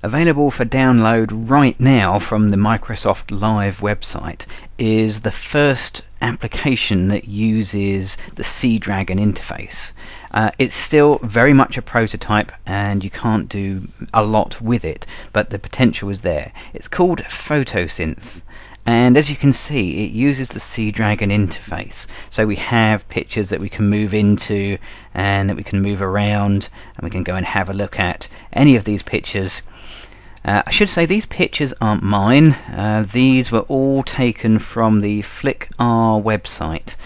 Available for download right now from the Microsoft Live website is the first application that uses the Seadragon interface. It's still very much a prototype and you can't do a lot with it, but the potential is there. It's called Photosynth. And as you can see, it uses the Seadragon interface. So we have pictures that we can move into and that we can move around, and we can go and have a look at any of these pictures. I should say these pictures aren't mine. These were all taken from the Flickr website,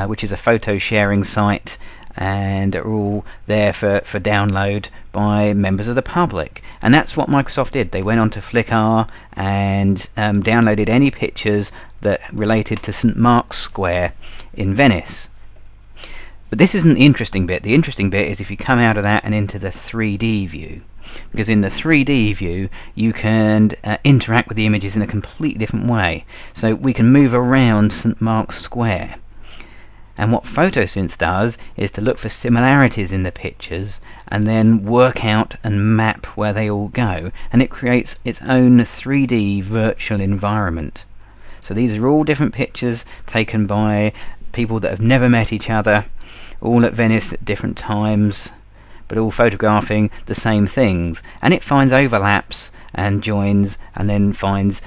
which is a photo sharing site, and are all there for download by members of the public. And that's what Microsoft did. They went onto Flickr and downloaded any pictures that related to St. Mark's Square in Venice. But this isn't the interesting bit. The interesting bit is if you come out of that and into the 3D view. Because in the 3D view you can interact with the images in a completely different way. So we can move around St. Mark's Square. And what Photosynth does is to look for similarities in the pictures and then work out and map where they all go. And it creates its own 3D virtual environment. So these are all different pictures taken by people that have never met each other, all at Venice at different times, but all photographing the same things, and it finds overlaps and joins and then finds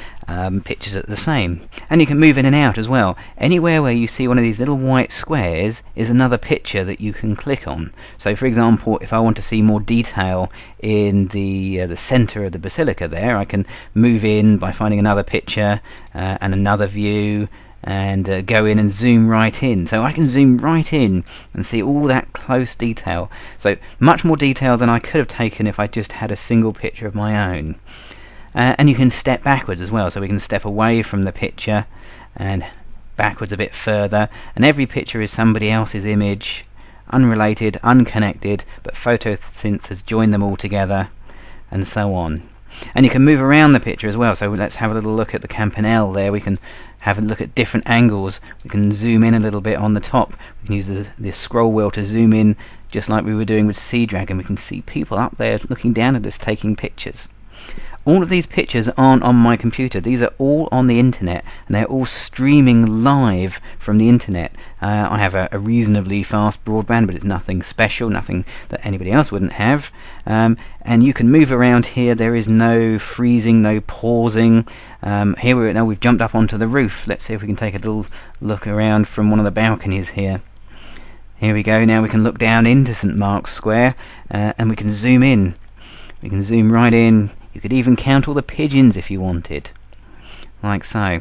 pictures that are the same. And you can move in and out as well. Anywhere where you see one of these little white squares is another picture that you can click on. So for example, if I want to see more detail in the center of the basilica there, I can move in by finding another picture and another view, and go in and zoom right in. So I can zoom right in and see all that close detail. So much more detail than I could have taken if I just had a single picture of my own. And you can step backwards as well, so we can step away from the picture and backwards a bit further, and every picture is somebody else's image, unrelated, unconnected, but Photosynth has joined them all together, and so on. And you can move around the picture as well, so let's have a little look at the Campanelle there. We can have a look at different angles. We can zoom in a little bit on the top. We can use the scroll wheel to zoom in, just like we were doing with Seadragon. We can see people up there looking down at us taking pictures. All of these pictures aren't on my computer. These are all on the internet, and they're all streaming live from the internet. I have a reasonably fast broadband, but it's nothing special, nothing that anybody else wouldn't have. And you can move around here. There is no freezing, no pausing. Now we've jumped up onto the roof. Let's see if we can take a little look around from one of the balconies here. Here we go. Now we can look down into St. Mark's Square, and we can zoom in. We can zoom right in. You could even count all the pigeons if you wanted, like so.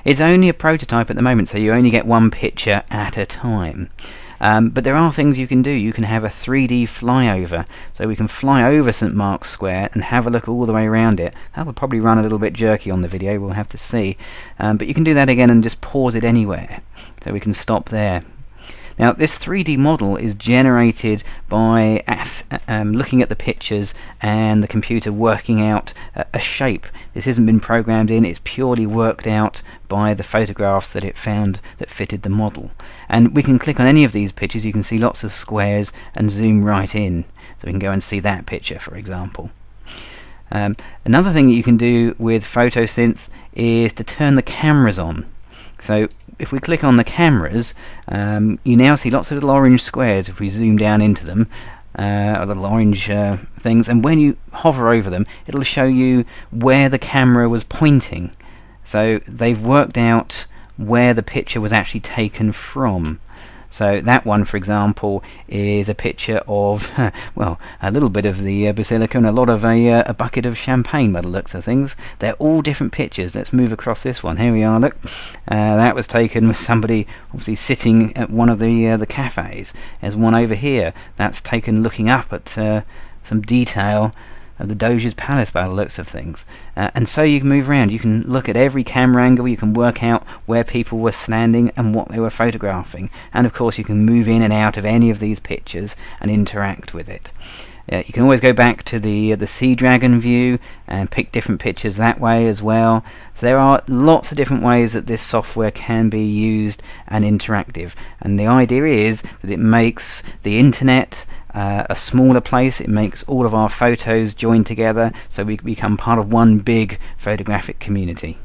It's only a prototype at the moment, so you only get one picture at a time. But there are things you can do. You can have a 3D flyover, so we can fly over St. Mark's Square and have a look all the way around it. That will probably run a little bit jerky on the video, we'll have to see. But you can do that again and just pause it anywhere, so we can stop there. Now this 3D model is generated by looking at the pictures and the computer working out a shape. This hasn't been programmed in, it's purely worked out by the photographs that it found that fitted the model. And we can click on any of these pictures, you can see lots of squares, and zoom right in. So we can go and see that picture, for example. Another thing that you can do with Photosynth is to turn the cameras on. So if we click on the cameras, you now see lots of little orange squares if we zoom down into them, little orange things, and when you hover over them it'll show you where the camera was pointing. So they've worked out where the picture was actually taken from. So that one, for example, is a picture of, well, a little bit of the basilica and a lot of a bucket of champagne by the looks of things. They're all different pictures. Let's move across this one. Here we are, look. That was taken with somebody obviously sitting at one of the cafes. There's one over here. That's taken looking up at some detail of the Doge's palace by the looks of things. And so you can move around. You can look at every camera angle. You can work out where people were standing and what they were photographing. And of course you can move in and out of any of these pictures and interact with it. You can always go back to the Sea Dragon view and pick different pictures that way as well. So there are lots of different ways that this software can be used and interactive, and the idea is that it makes the internet a smaller place. It makes all of our photos join together so we become part of one big photographic community.